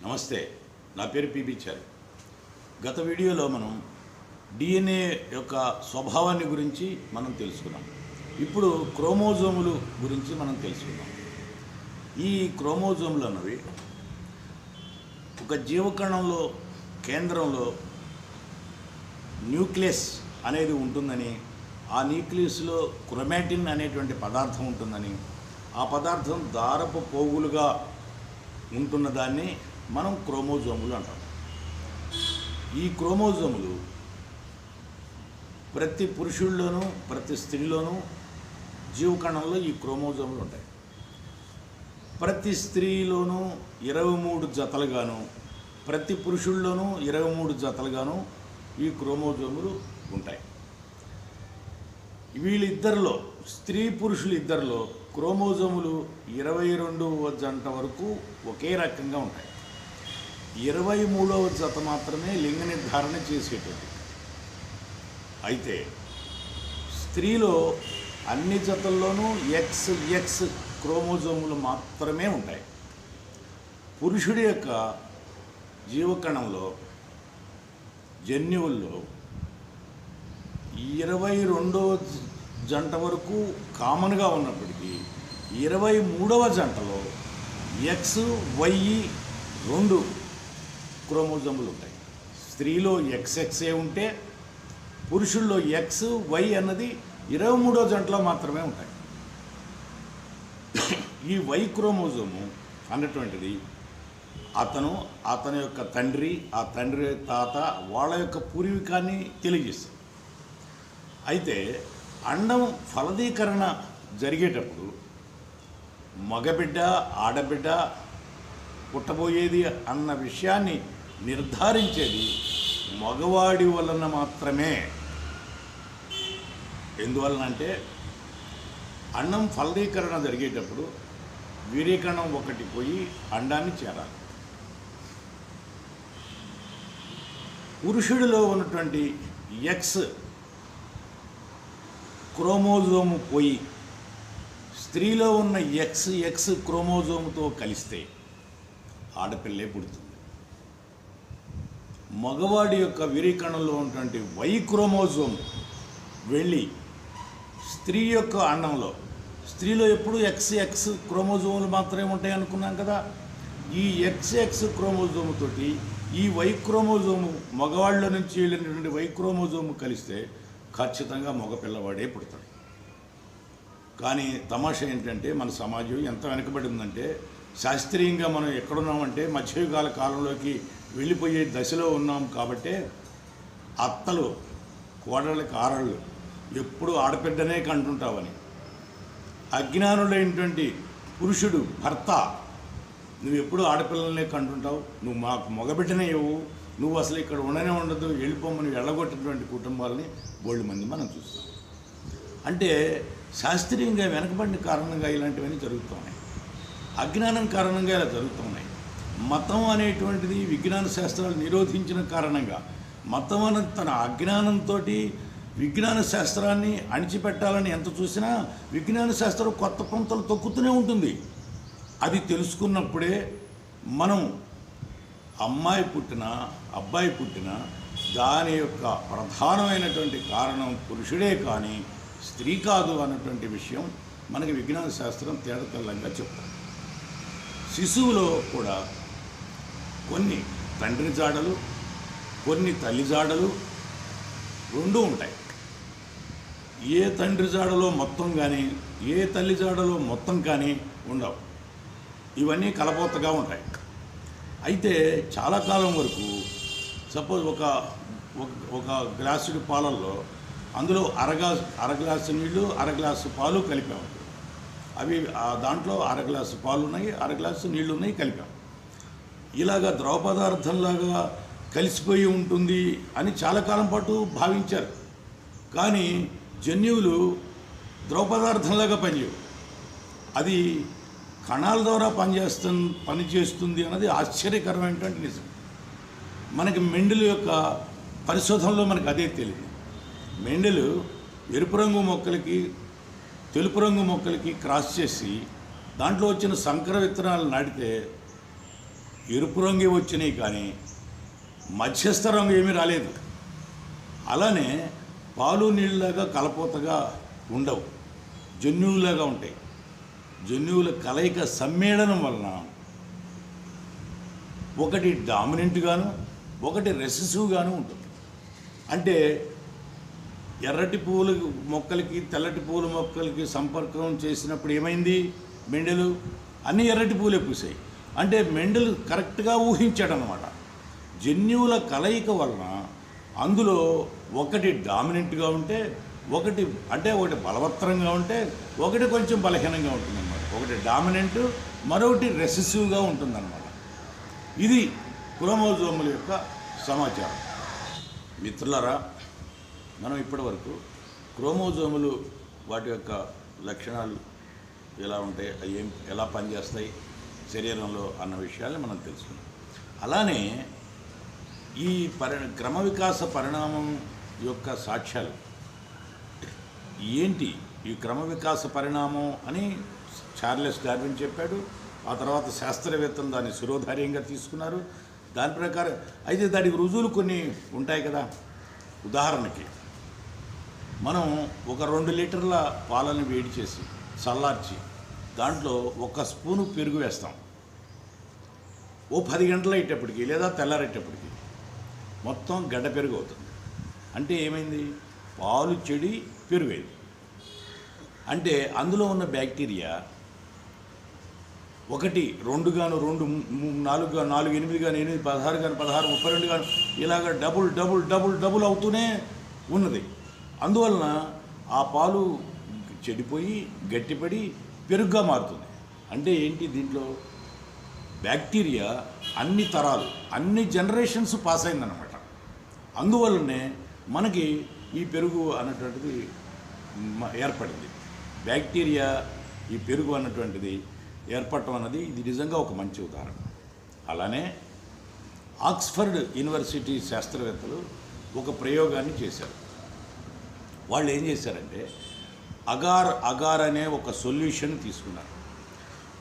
నమస్తే, నా పేరు పిబి చారి. గత వీడియోలో మనం డిఎన్ఏ యొక్క స్వభావాన్ని గురించి మనం తెలుసుకున్నాం. ఇప్పుడు క్రోమోజోములు గురించి మనం తెలుసుకుందాం. ఈ క్రోమోజోములు అన్నవి ఒక జీవకణంలో కేంద్రంలో న్యూక్లియస్ అనేది ఉంటుందని, ఆ న్యూక్లియస్లో క్రోమాటిన్ అనేటువంటి పదార్థం ఉంటుందని, ఆ పదార్థం దారపు పోగులుగా ఉంటున్న దాన్ని మనం క్రోమోజోములు అంటాం. ఈ క్రోమోజోములు ప్రతి పురుషుల్లోనూ ప్రతి స్త్రీలోనూ జీవకణంలో ఈ క్రోమోజోములు ఉంటాయి. ప్రతి స్త్రీలోనూ 23 జతలుగాను, ప్రతి పురుషుల్లోనూ 23 జతలుగాను ఈ క్రోమోజోములు ఉంటాయి. వీళ్ళిద్దరిలో, స్త్రీ పురుషులు ఇద్దరిలో క్రోమోజోములు 22వ జంట వరకు ఒకే రకంగా ఉంటాయి. 23వ జత మాత్రమే లింగ నిర్ధారణ చేసేటది. అయితే స్త్రీలో అన్ని జతల్లోనూ XX క్రోమోజోములు మాత్రమే ఉంటాయి. పురుషుడి యొక్క జీవకణంలో జన్యువుల్లో 22వ జంట వరకు కామన్గా ఉన్నప్పటికీ 23వ జంటలో XY 2 క్రోమోజోములు ఉంటాయి. స్త్రీలో XXే ఉంటే పురుషుల్లో XY అన్నది 23వ జంటలో మాత్రమే ఉంటాయి. ఈ Y క్రోమోజోము అన్నటువంటిది అతని యొక్క తండ్రి, ఆ తండ్రి తాత వాళ్ళ యొక్క పూర్వీకాన్ని తెలియజేస్తుంది. అయితే అండం ఫలదీకరణ జరిగేటప్పుడు మగబిడ్డ ఆడబిడ్డ పుట్టబోయేది అన్న విషయాన్ని నిర్ధారించేది మగవాడి వలన మాత్రమే. ఎందువలనంటే అండం ఫలదీకరణ జరిగేటప్పుడు వీర్యకణం ఒకటి పోయి అండాన్ని చేరాలి. పురుషుడిలో ఉన్నటువంటి X క్రోమోజోము పోయి స్త్రీలో ఉన్న XX క్రోమోజోముతో కలిస్తే ఆడపిల్లే పుడుతుంది. మగవాడి యొక్క వీర్యకణంలో ఉన్నటువంటి Y క్రోమోజోమ్ వెళ్ళి స్త్రీ యొక్క అండంలో, స్త్రీలో ఎప్పుడు XX క్రోమోజోములు మాత్రమే ఉంటాయి అనుకున్నాం కదా. ఈ XX క్రోమోజోము తోటి ఈ Y క్రోమోజోము, మగవాళ్ళ నుంచి వెళ్ళినటువంటి Y క్రోమోజోము కలిస్తే ఖచ్చితంగా మగపిల్లవాడే పుడతాడు. కానీ తమాషా ఏంటంటే మన సమాజం ఎంత వెనకబడి ఉందంటే, శాస్త్రీయంగా మనం ఎక్కడున్నామంటే మధ్యయుగాల కాలంలోకి వెళ్ళిపోయే దశలో ఉన్నాం. కాబట్టే అత్తలు కోడళ్ళకి ఆరళ్ళు ఎప్పుడు ఆడపిడ్డనే కంటుంటావని, అజ్ఞానులైనటువంటి పురుషుడు భర్త నువ్వు ఎప్పుడు ఆడపిల్లలనే కంటుంటావు, నువ్వు మాకు మగబిడ్డనే ఇవ్వు, నువ్వు అసలు ఇక్కడ ఉండనే ఉండదు, వెళ్ళిపోమని వెళ్ళగొట్టినటువంటి కుటుంబాలని బోల్డ్ మంది మనం చూస్తాం. అంటే శాస్త్రీయంగా వెనకబడిన కారణంగా ఇలాంటివన్నీ జరుగుతున్నాయి. అజ్ఞానం కారణంగా ఇలా జరుగుతున్నాయి. మతం అనేటువంటిది విజ్ఞాన శాస్త్రాలు నిరోధించిన కారణంగా, మతం అనే తన అజ్ఞానంతో విజ్ఞాన శాస్త్రాన్ని అణిచిపెట్టాలని ఎంత చూసినా విజ్ఞాన శాస్త్రం కొత్త పొంతలు తొక్కుతూనే ఉంటుంది. అది తెలుసుకున్నప్పుడే మనం అమ్మాయి పుట్టినా అబ్బాయి పుట్టినా దాని యొక్క ప్రధానమైనటువంటి కారణం పురుషుడే కానీ స్త్రీ కాదు అన్నటువంటి విషయం మనకి విజ్ఞాన శాస్త్రం తేటతెల్లంగా చెప్తాం. శిశువులో కూడా కొన్ని తండ్రి జాడలు, కొన్ని తల్లి జాడలు రెండూ ఉంటాయి. ఏ తండ్రి జాడలో మొత్తం కానీ ఏ తల్లి జాడలో మొత్తం కానీ ఉండవు. ఇవన్నీ కలపోతగా ఉంటాయి. అయితే చాలా కాలం వరకు సపోజ్ ఒక గ్లాసుడి పాలల్లో అందులో అర గ్లాసు నీళ్ళు, అర గ్లాసు పాలు కలిపాము. అవి దాంట్లో అర గ్లాసు పాలు ఉన్నాయి, అర గ్లాసు నీళ్ళు ఉన్నాయి, కలిపాము. ఇలాగా ద్రవ పదార్థంలాగా కలిసిపోయి ఉంటుంది అని చాలా కాలం పాటు భావించారు. కానీ జన్యువులు ద్రవ పదార్థంలాగా పనిచేయవు, అది కణాల ద్వారా పనిచేస్తుంది అన్నది ఆశ్చర్యకరమైనటువంటి నిజం. మనకి మెండెల్ యొక్క పరిశోధనలో మనకు అదే తెలియదు. మెండెల్ ఎరుపు రంగు మొక్కలకి తెలుపు రంగు మొక్కలకి క్రాస్ చేసి దాంట్లో వచ్చిన సంకర విత్తనాలు నాటితే ఎరుపు రంగు వచ్చినాయి కానీ మధ్యస్థ రంగు ఏమీ రాలేదు. అలానే పాలు నీళ్ళలాగా కలపోతగా ఉండవు, జన్యువులాగా ఉంటాయి. జన్యువుల కలయిక సమ్మేళనం వలన ఒకటి డామినెంట్గాను ఒకటి రెసెసివ్గాను ఉంటుంది. అంటే ఎర్రటి పువ్వుల మొక్కలకి తెల్లటి పువ్వుల మొక్కలకి సంపర్కం చేసినప్పుడు ఏమైంది, మెండెలు అన్ని ఎర్రటి పువ్వులే పూసాయి. అంటే మెండెలు కరెక్ట్గా ఊహించాడు అనమాట. జన్యువుల కలయిక వలన అందులో ఒకటి డామినెంట్గా ఉంటే ఒకటి బలవత్తరంగా ఉంటే ఒకటి కొంచెం బలహీనంగా ఉంటుందన్నమాట. ఒకటి డామినెంట్, మరొకటి రెసెసివ్గా ఉంటుందన్నమాట. ఇది క్రోమోజోముల యొక్క సమాచారం. మిత్రులారా, మనం ఇప్పటి వరకు క్రోమోజోములు వాటి యొక్క లక్షణాలు ఎలా ఉంటాయి, అవి ఎలా పనిచేస్తాయి శరీరంలో అన్న విషయాల్ని మనం తెలుసుకున్నాం. అలానే ఈ క్రమ వికాస పరిణామం యొక్క సాక్ష్యాలు ఏంటి, ఈ క్రమ వికాస పరిణామం అని చార్లెస్ డార్విన్ చెప్పాడు. ఆ తర్వాత శాస్త్రవేత్తలు దాన్ని శిరోధార్యంగా తీసుకున్నారు. దాని ప్రకారం అయితే దానికి రుజువులు కొన్ని ఉంటాయి కదా. ఉదాహరణకి మనం ఒక 2 లీటర్ల పాలను వేడి చేసి చల్లార్చి దాంట్లో 1 స్పూను పెరుగు వేస్తాం. ఓ 10 గంటలు అయ్యేటప్పటికి లేదా తెల్లారేటప్పటికి మొత్తం గడ్డ పెరుగు అవుతుంది. అంటే ఏమైంది, పాలు చెడి పెరుగైంది. అంటే అందులో ఉన్న బ్యాక్టీరియా 1, 2 గాను 2, 4 గాను 4, 8 గాను 8, 16 గాను 16, 32 గాను ఇలాగ డబుల్ అవుతూనే ఉన్నది. అందువలన ఆ పాలు చెడిపోయి గట్టిపడి పెరుగుగా మారుతుంది. అంటే ఏంటి, దీంట్లో బ్యాక్టీరియా అన్ని తరాలు అన్ని జనరేషన్స్ పాస్ అయిందన్నమాట. అందువల్లనే మనకి ఈ పెరుగు అన్నటువంటిది ఏర్పడింది. బ్యాక్టీరియా ఈ పెరుగు అన్నటువంటిది ఏర్పడటం అన్నది ఇది నిజంగా ఒక మంచి ఉదాహరణ. అలానే ఆక్స్ఫర్డ్ యూనివర్సిటీ శాస్త్రవేత్తలు ఒక ప్రయోగాన్ని చేశారు. వాళ్ళు ఏం చేశారంటే అగార్ అనే ఒక సొల్యూషన్ తీసుకున్నారు.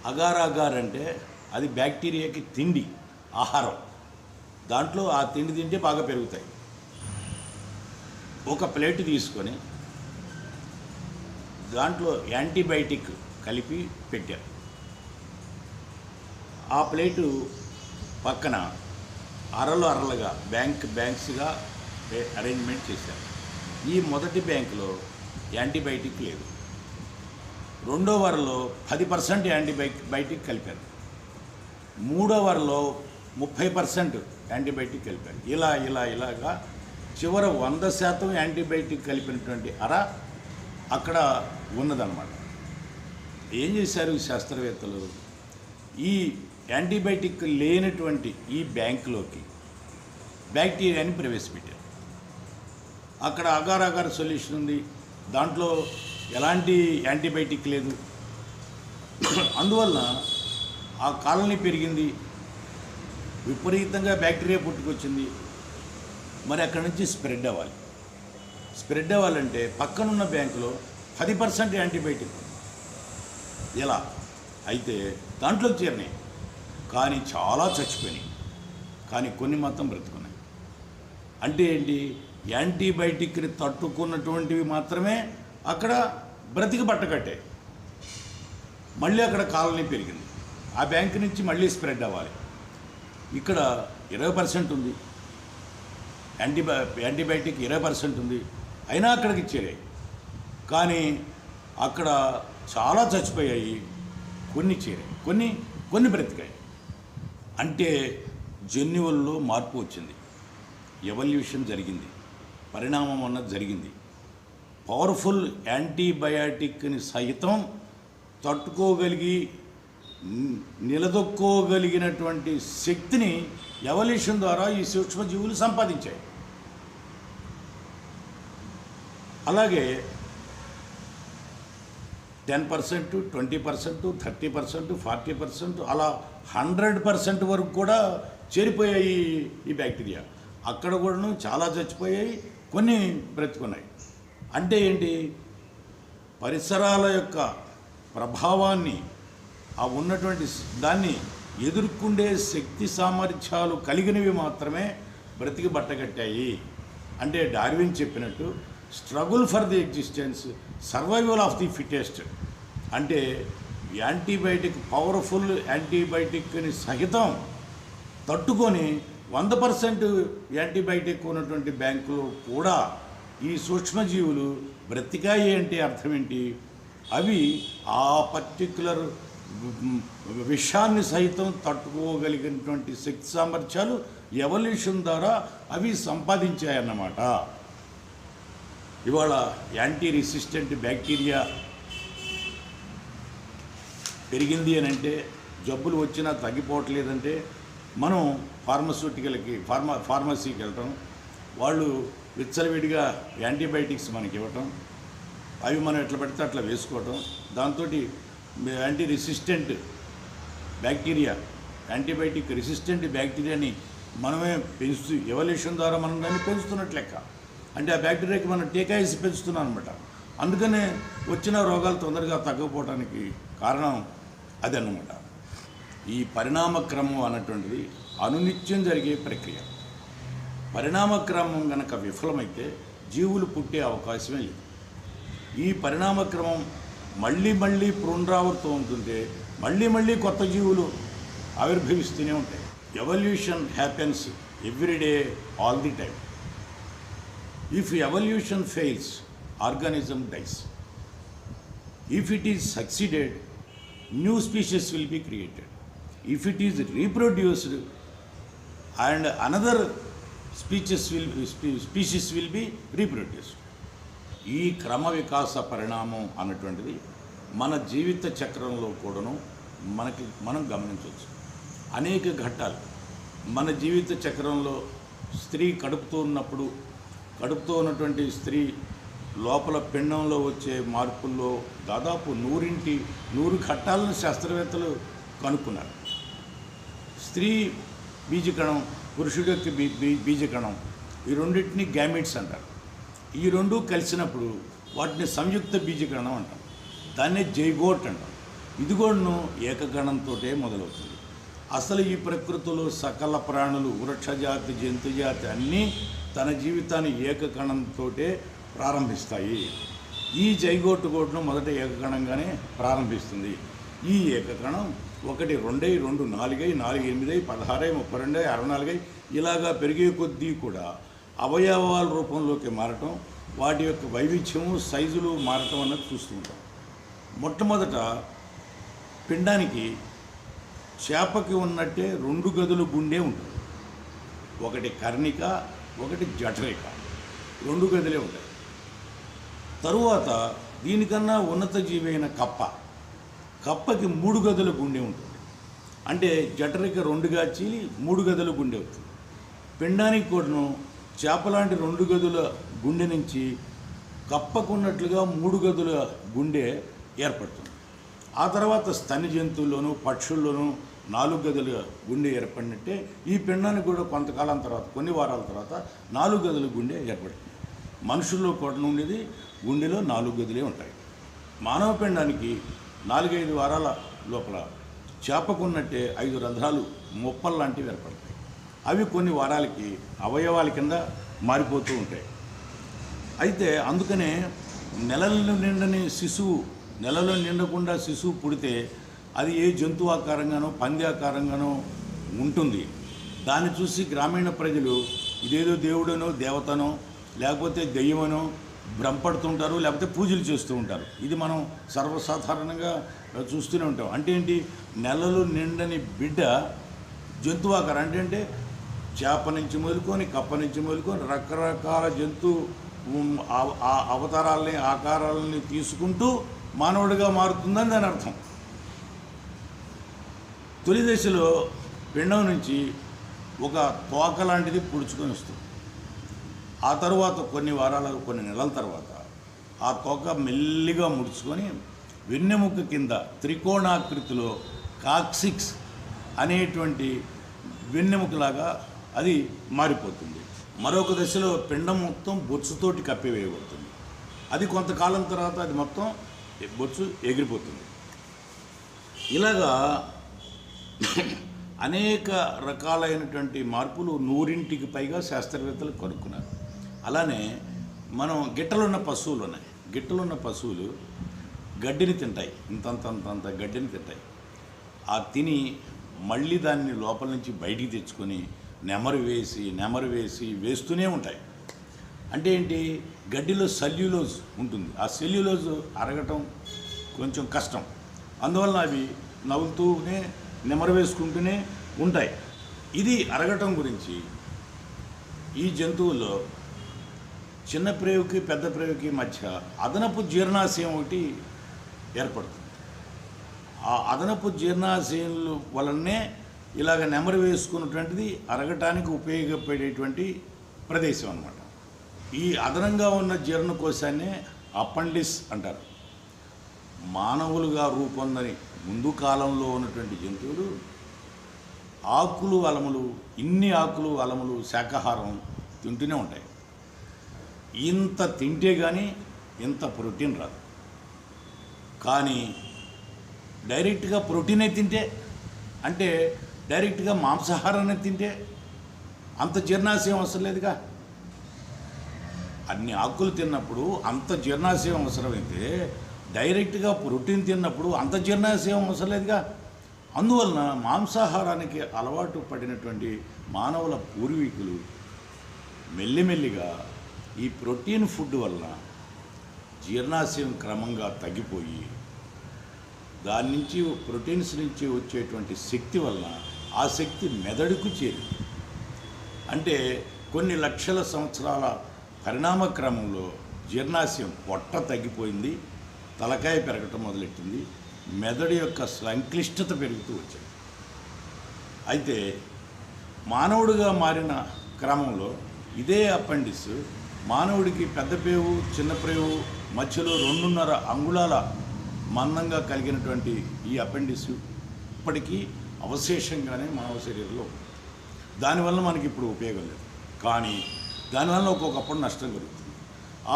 అగార్ అంటే అది బ్యాక్టీరియాకి తిండి, ఆహారం. దాంట్లో ఆ తిండి తింటే బాగా పెరుగుతాయి. ఒక ప్లేట్ తీసుకొని దాంట్లో యాంటీబయాటిక్ కలిపి పెట్టారు. ఆ ప్లేటు పక్కన అరలుగా బ్యాంక్స్గా అరేంజ్మెంట్ చేశారు. ఈ మొదటి బ్యాంకులో యాంటీబయాటిక్ లేదు. రెండో వారంలో 10% యాంటీబయాటిక్ కలిపారు. మూడో వారంలో 30% యాంటీబయాటిక్ కలిపారు. ఇలాగా చివర 100% యాంటీబయాటిక్ కలిపినటువంటి అక్కడ ఉన్నదన్నమాట. ఏం చేశారు ఈ శాస్త్రవేత్తలు, ఈ యాంటీబయాటిక్ లేనటువంటి ఈ బ్యాంకులోకి బ్యాక్టీరియాని ప్రవేశపెట్టారు. అక్కడ అగార్ సొల్యూషన్ ఉంది, దాంట్లో ఎలాంటి యాంటీబయాటిక్ లేదు. అందువల్ల ఆ కాలనీ పెరిగింది, విపరీతంగా బ్యాక్టీరియా పుట్టుకొచ్చింది. మరి అక్కడి నుంచి స్ప్రెడ్ అవ్వాలంటే పక్కనున్న బ్యాంకులో 10% యాంటీబయాటిక్ ఎలా అయితే దాంట్లోకి చేరినాయి. కానీ చాలా చచ్చిపోయినాయి, కానీ కొన్ని మాత్రం బ్రతుకున్నాయి. అంటే ఏంటి, యాంటీబయాటిక్ని తట్టుకున్నటువంటివి మాత్రమే అక్కడ బ్రతికి బట్టకట్టాయి. మళ్ళీ అక్కడ కాలనీ పెరిగింది, ఆ బ్యాంకు నుంచి మళ్ళీ స్ప్రెడ్ అవ్వాలి. ఇక్కడ 20% ఉంది, యాంటీబయాటిక్ 20% ఉంది, అయినా అక్కడికి చేరాయి. కానీ అక్కడ చాలా చచ్చిపోయాయి, కొన్ని చేరాయి, కొన్ని బ్రతికాయి. అంటే జన్యువుల్లో మార్పు వచ్చింది, ఎవల్యూషన్ జరిగింది, పరిణామం అన్నది జరిగింది. పవర్ఫుల్ యాంటీబయాటిక్ని సైతం తట్టుకోగలిగి నిలదొక్కోగలిగినటువంటి శక్తిని ఎవల్యూషన్ ద్వారా ఈ సూక్ష్మజీవులు సంపాదించాయి. అలాగే 10%, 20%, 30%, 40% అలా 100% వరకు కూడా చేరిపోయాయి ఈ బ్యాక్టీరియా. అక్కడ కూడాను చాలా చచ్చిపోయాయి, కొన్ని బ్రతుకున్నాయి. అంటే ఏంటి, పరిసరాల యొక్క ప్రభావాన్ని ఆ ఉన్నటువంటి దాన్ని ఎదుర్కొండే శక్తి సామర్థ్యాలు కలిగినవి మాత్రమే బ్రతికి బట్టగట్టాయి. అంటే డార్విన్ చెప్పినట్టు struggle for the existence, survival of the fittest. అంటే యాంటీబయాటిక్, పవర్ఫుల్ యాంటీబయాటిక్ని సహితం తట్టుకొని 100% యాంటీబయాటిక్ ఉన్నటువంటి బ్యాంకులో కూడా ఈ సూక్ష్మజీవులు బ్రతికాయి. అంటే అర్థం ఏంటి? అవి ఆ పర్టిక్యులర్ విషయాన్ని సైతం తట్టుకోగలిగినటువంటి శక్తి సామర్థ్యాలు ఎవల్యూషన్ ద్వారా అవి సంపాదించాయన్నమాట. ఇవాళ యాంటీ రెసిస్టెంట్ బ్యాక్టీరియా పెరిగింది అని అంటే, జబ్బులు వచ్చినా తగ్గిపోవట్లేదంటే మనం ఫార్మసీకి వెళ్ళటం, వాళ్ళు విచ్చలవిడిగా యాంటీబయాటిక్స్ మనకి ఇవ్వటం, అవి మనం ఎట్లా పెడితే అట్లా వేసుకోవటం, దాంతో anti resistant bacteria, antibiotic resistant బ్యాక్టీరియాని మనమే పెంచుతూ ఎవల్యూషన్ ద్వారా మనం దాన్ని పెంచుతున్నట్లు లెక్క. అంటే ఆ బ్యాక్టీరియాకి మనం టీకా వేసి పెంచుతున్నాం అనమాట. అందుకనే వచ్చిన రోగాలు తొందరగా తగ్గకపోవడానికి కారణం అదన్నమాట. ఈ పరిణామక్రమం అన్నటువంటిది అనునిత్యం జరిగే ప్రక్రియ. పరిణామక్రమం కనుక విఫలమైతే జీవులు పుట్టే అవకాశమే లేదు. ఈ పరిణామక్రమం మళ్ళీ మళ్ళీ పునరావృతం అవుతుంటే మళ్ళీ కొత్త జీవులు ఆవిర్భవిస్తూనే ఉంటాయి. Evolution happens every day, all the time. If evolution fails, organism dies. If it is succeeded, new species will be created. If it is reproduced, and another species will be reproduced. ఈ క్రమ వికాస పరిణామం అన్నటువంటిది మన జీవిత చక్రంలో కూడాను మనం గమనించవచ్చు. అనేక ఘట్టాలు మన జీవిత చక్రంలో స్త్రీ కడుపుతో ఉన్నటువంటి స్త్రీ లోపల పిండంలో వచ్చే మార్పుల్లో దాదాపు 100 ఘట్టాలను శాస్త్రవేత్తలు కనుక్కున్నారు. స్త్రీ బీజకణం, పురుషుడి యొక్క బీజకణం, ఈ రెండింటిని గ్యామెట్స్ అంటారు. ఈ రెండు కలిసినప్పుడు వాటిని సంయుక్త బీజకణం అంటాం. దాన్నే జైగోట్ అంటాం. ఇది కూడాను ఏకగణంతో మొదలవుతుంది. అసలు ఈ ప్రకృతిలో సకల ప్రాణులు, వృక్షజాతి, జంతుజాతి అన్నీ తన జీవితాన్ని ఏకకణంతో ప్రారంభిస్తాయి. ఈ జైగోట్ కోడ్ను మొదట ఏకకణంగానే ప్రారంభిస్తుంది. ఈ ఏకకణం 1, 2, 2, 4, 4, 8, 16, 32, 64 ఇలాగా పెరిగే కొద్దీ కూడా అవయవాల రూపంలోకి మారటం, వాటి యొక్క వైవిధ్యము, సైజులు మారటం అన్నది చూస్తుంటాం. మొట్టమొదట పిండానికి చేపకి ఉన్నట్టే 2 గదులు గుండె ఉంటుంది. ఒకటి కర్ణిక, ఒకటి జఠరిక, 2 గదులే ఉంటాయి. తరువాత దీనికన్నా ఉన్నత జీవి అయిన కప్పకి 3 గదుల గుండె ఉంటుంది. అంటే జఠరిక 2గా చీలి 3 గదుల గుండె అవుతుంది. పిండానికి కూడాను చేపలాంటి 2 గదుల గుండె నుంచి కప్పకున్నట్లుగా 3 గదుల గుండె ఏర్పడుతుంది. ఆ తర్వాత స్తన్య జంతువుల్లోనూ పక్షుల్లోనూ 4 గదుల గుండె ఏర్పడినట్టే ఈ పిండానికి కూడా కొంతకాలం తర్వాత, కొన్ని వారాల తర్వాత 4 గదుల గుండె ఏర్పడుతుంది. మనుషుల్లో కూడా ఉండేది గుండెలో 4 గదులే ఉంటాయి. మానవ పిండానికి 4-5 వారాల లోపల చేపకున్నట్టే 5 రంధ్రాలు, మొప్పలు లాంటివి ఏర్పడతాయి. అవి కొన్ని వారాలకి అవయవాల కింద మారిపోతూ ఉంటాయి. అయితే అందుకనే నెలలు నిండకుండా శిశువు పుడితే అది ఏ జంతువు ఆకారంగానో పంది ఆకారంగానో ఉంటుంది. దాన్ని చూసి గ్రామీణ ప్రజలు ఇదేదో దేవుడనో దేవతనో లేకపోతే దెయ్యమనో భ్రమపడుతుంటారు, లేకపోతే పూజలు చేస్తూ ఉంటారు. ఇది మనం సర్వసాధారణంగా చూస్తూనే ఉంటాం. అంటే ఏంటి? నెలలు నిండని బిడ్డ జంతువు ఆకారం. అంటే చేప నుంచి మొదలుకొని, కప్ప నుంచి మొదలుకొని రకరకాల జంతు అవతారాలని, ఆకారాలని తీసుకుంటూ మానవుడిగా మారుతుందని దాని అర్థం. తొలి దశలో పిండం నుంచి ఒక తోక లాంటిది పుడుచుకొని వస్తుంది. ఆ తర్వాత కొన్ని నెలల తర్వాత ఆ తోక మెల్లిగా ముడుచుకొని వెన్నెముక కింద త్రికోణాకృతిలో కాక్సిక్స్ అనేటువంటి వెన్నెముకలాగా అది మారిపోతుంది. మరొక దశలో పిండం మొత్తం బొచ్చుతోటి కప్పివేయబడుతుంది. అది కొంతకాలం తర్వాత అది మొత్తం బొచ్చు ఎగిరిపోతుంది. ఇలాగా అనేక రకాలైనటువంటి మార్పులు 100కి పైగా శాస్త్రవేత్తలు కనుక్కున్నారు. అలానే మనం గిట్టలున్న పశువులు ఉన్నాయి. గిట్టలున్న పశువులు గడ్డిని తింటాయి, ఇంతంత గడ్డిని తింటాయి. ఆ తిని మళ్ళీ దాన్ని లోపల నుంచి బయటికి తెచ్చుకొని నెమరు వేసి వేస్తూనే ఉంటాయి. అంటే ఏంటి, గడ్డిలో సెల్యులోజ్ ఉంటుంది. ఆ సెల్యులోజ్ అరగటం కొంచెం కష్టం. అందువల్ల అవి నవ్వుతూనే నెమరు వేసుకుంటూనే ఉంటాయి. ఇది అరగటం గురించి ఈ జంతువుల్లో చిన్న ప్రేవుకి పెద్ద ప్రేవుకి మధ్య అదనపు జీర్ణాశయం ఒకటి ఏర్పడుతుంది. ఆ అదనపు జీర్ణాశయాల వలనే ఇలాగ నెమరు వేసుకున్నటువంటిది అరగటానికి ఉపయోగపడేటువంటి ప్రదేశం అన్నమాట. ఈ అదనంగా ఉన్న జీర్ణకోశాన్నే అపెండిస్ అంటారు. మానవులుగా రూపొందని ముందు కాలంలో ఉన్నటువంటి జంతువులు ఆకులు అలములు, ఇన్ని ఆకులు అలములు శాకాహారం తింటూనే ఉంటాయి. ఇంత తింటే కానీ ఇంత ప్రోటీన్ రాదు. కానీ డైరెక్ట్గా ప్రోటీనే తింటే, అంటే డైరెక్ట్గా మాంసాహారాన్ని తింటే అంత జీర్ణాశయం అవసరం లేదుగా. అన్ని ఆకులు తిన్నప్పుడు అంత జీర్ణాశయం అవసరమైతే డైరెక్ట్గా ప్రోటీన్ తిన్నప్పుడు అంత జీర్ణాశయం అవసరం లేదుగా. అందువలన మాంసాహారానికి అలవాటు పడినటువంటి మానవుల పూర్వీకులు మెల్లిమెల్లిగా ఈ ప్రోటీన్ ఫుడ్ వలన జీర్ణాశయం క్రమంగా తగ్గిపోయి దాని నుంచి ప్రోటీన్స్ నుంచి వచ్చేటువంటి శక్తి వలన ఆ శక్తి మెదడుకు చేరింది. అంటే కొన్ని లక్షల సంవత్సరాల పరిణామ క్రమంలో జీర్ణాశయం పొట్ట తగ్గిపోయింది, తలకాయ పెరగటం మొదలెట్టింది, మెదడు యొక్క సంక్లిష్టత పెరుగుతూ వచ్చింది. అయితే మానవుడిగా మారిన క్రమంలో ఇదే అపెండిస్ మానవుడికి పెద్ద పేవు చిన్న పేవు మధ్యలో 2.5 అంగుళాల మందంగా కలిగినటువంటి ఈ అపెండిస్ ఇప్పటికీ అవశేషంగానే మానవ శరీరంలో ఉంది. దానివల్ల మనకి ఇప్పుడు ఉపయోగం లేదు. కానీ దానివల్ల ఒక్కొక్కప్పుడు నష్టం కలుగుతుంది.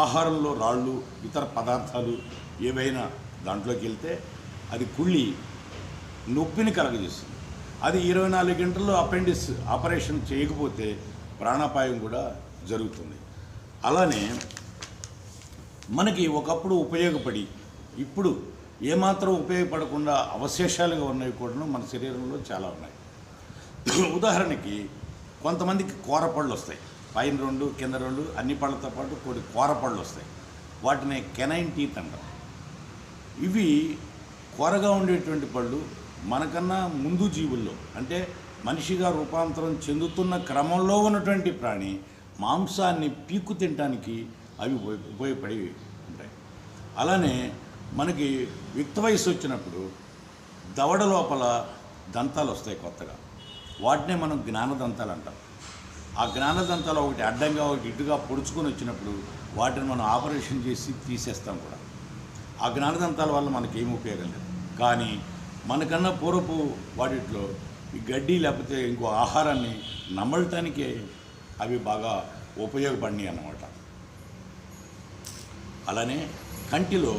ఆహారంలో రాళ్ళు ఇతర పదార్థాలు ఏవైనా దాంట్లోకి వెళ్తే అది కుళ్ళి నొప్పిని కలగజేస్తుంది. అది 24 గంటల్లో అపెండిస్ ఆపరేషన్ చేయకపోతే ప్రాణాపాయం కూడా జరుగుతుంది. అలానే మనకి ఒకప్పుడు ఉపయోగపడి ఇప్పుడు ఏమాత్రం ఉపయోగపడకుండా అవశేషాలుగా ఉన్నవి కూడా మన శరీరంలో చాలా ఉన్నాయి. ఉదాహరణకి కొంతమందికి కూరపళ్ళు వస్తాయి, పైన 2 కింద 2 అన్ని పళ్ళతో పాటు కొన్ని కూరపళ్ళు వస్తాయి. వాటిని కెనైన్ టీత్ అంటారు. ఇవి కూరగా ఉండేటువంటి పళ్ళు మనకన్నా ముందు జీవుల్లో, అంటే మనిషిగా రూపాంతరం చెందుతున్న క్రమంలో ఉన్నటువంటి ప్రాణి మాంసాన్ని పీక్కు తినడానికి అవి ఉపయోగపడి ఉంటాయి. అలానే మనకి యుక్త వయసు వచ్చినప్పుడు దవడ లోపల దంతాలు వస్తాయి కొత్తగా. వాటినే మనం జ్ఞానదంతాలు అంటాం. ఆ జ్ఞానదంతాలు ఒకటి అడ్డంగా ఒకటి ఇటుగా పొడుచుకొని వచ్చినప్పుడు వాటిని మనం ఆపరేషన్ చేసి తీసేస్తాం కూడా. ఆ జ్ఞానదంతాల వల్ల మనకి ఏమి ఉపయోగం లేదు. కానీ మనకన్నా పూర్వపు వాటిలో ఈ గడ్డి లేకపోతే ఇంకో ఆహారాన్ని నమలటానికే అవి బాగా ఉపయోగపడినాయి అన్నమాట. అలానే కంటిలో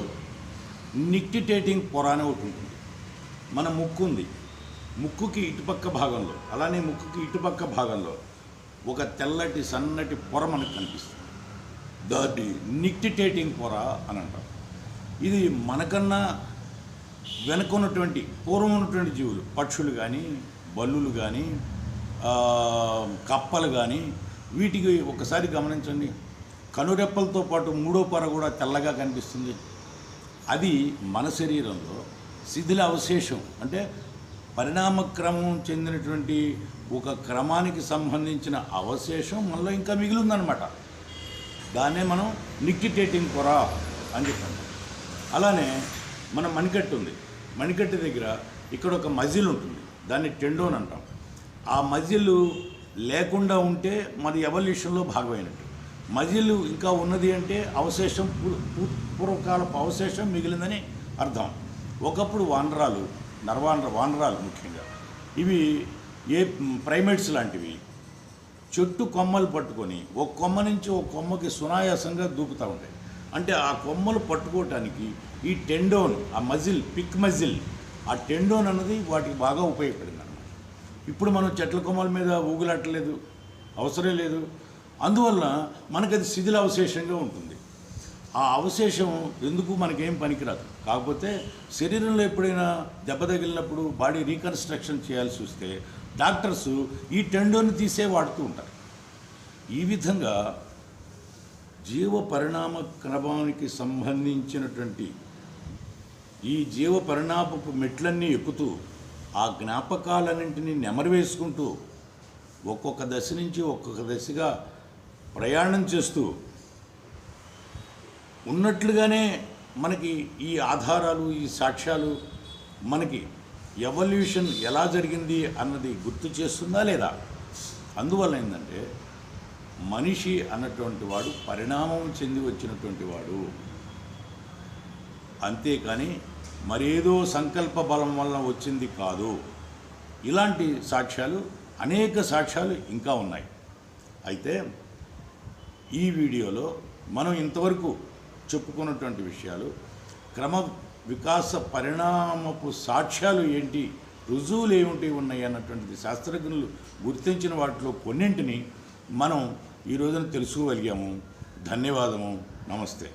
నిక్టిటేటింగ్ పొర అని ఒకటి ఉంటుంది. మన ముక్కు ఉంది, ముక్కుకి ఇటుపక్క భాగంలో, అలానే ముక్కుకి ఇటుపక్క భాగంలో ఒక తెల్లటి సన్నటి పొర మనకు కనిపిస్తుంది. దాన్ని నిక్టిటేటింగ్ పొర అని అంటాం. ఇది మనకన్నా వెనుకున్నటువంటి పూర్వం ఉన్నటువంటి జీవులు, పక్షులు కానీ బల్లులు కానీ కప్పలు కానీ, వీటికి ఒకసారి గమనించండి, కనురెప్పలతో పాటు 3వ పొర కూడా తెల్లగా కనిపిస్తుంది. అది మన శరీరంలో శిథిల అవశేషం, అంటే పరిణామక్రమం చెందినటువంటి ఒక క్రమానికి సంబంధించిన అవశేషం మనలో ఇంకా మిగిలిందనమాట. దాన్నే మనం నిక్టిటేటింగ్ పొర అని చెప్పాం. అలానే మన మణికట్టు ఉంది. మణికట్టు దగ్గర ఇక్కడ ఒక మజిల్ ఉంటుంది, దాన్ని టెండోన్ అంటాం. ఆ మజిల్ లేకుండా ఉంటే మరి ఎవల్యూషన్లో భాగమైనట్టు. మజిల్ ఇంకా ఉన్నది అంటే అవశేషం, పూర్వకాలపు అవశేషం మిగిలిందని అర్థం. ఒకప్పుడు వానరాలు ముఖ్యంగా ఇవి ప్రైమేట్స్ లాంటివి చెట్టు కొమ్మలు పట్టుకొని ఒక కొమ్మ నుంచి ఒక కొమ్మకి సునాయాసంగా దూకుతూ ఉంటాయి. అంటే ఆ కొమ్మలు పట్టుకోవటానికి ఈ టెండోన్, ఆ మజిల్, పిక్ మజిల్, ఆ టెండోన్ అన్నది వాటికి బాగా ఉపయోగపడింది అన్నమాట. ఇప్పుడు మనం చెట్ల కొమ్మల మీద ఊగులాటలేదు, అవసరం లేదు. అందువల్ల మనకది శిథిల అవశేషంగా ఉంటుంది. ఆ అవశేషం ఎందుకు మనకేం పనికిరాదు. కాకపోతే శరీరంలో ఎప్పుడైనా దెబ్బ తగిలినప్పుడు బాడీ రీకన్స్ట్రక్షన్ చేయాల్సి వస్తే డాక్టర్స్ ఈ టెండోని తీసే వాడుతూ ఉంటారు. ఈ విధంగా జీవ పరిణామ క్రమానికి సంబంధించినటువంటి ఈ జీవ పరిణామపు మెట్లన్నీ ఎక్కుతూ ఆ జ్ఞాపకాలన్నింటినీ నెమరువేసుకుంటూ ఒక్కొక్క దశ నుంచి ఒక్కొక్క దశగా ప్రయాణం చేస్తూ ఉన్నట్లుగానే మనకి ఈ ఆధారాలు, ఈ సాక్ష్యాలు మనకి ఎవల్యూషన్ ఎలా జరిగింది అన్నది గుర్తు చేస్తుందా లేదా? అందువల్ల ఏంటంటే మనిషి అన్నటువంటి వాడు పరిణామం చెంది వచ్చినటువంటి వాడు, అంతేకాని మరేదో సంకల్ప బలం వలన వచ్చింది కాదు. ఇలాంటి సాక్ష్యాలు, అనేక సాక్ష్యాలు ఇంకా ఉన్నాయి. అయితే ఈ వీడియోలో మనం ఇంతవరకు చెప్పుకున్నటువంటి విషయాలు, క్రమ వికాస పరిణామపు సాక్ష్యాలు ఏంటి, రుజువులు ఏమిటి ఉన్నాయి అన్నటువంటిది శాస్త్రజ్ఞులు గుర్తించిన వాటిలో కొన్నింటిని మనం ఈ రోజున తెలుసుకోగలిగాము. ధన్యవాదము. నమస్తే.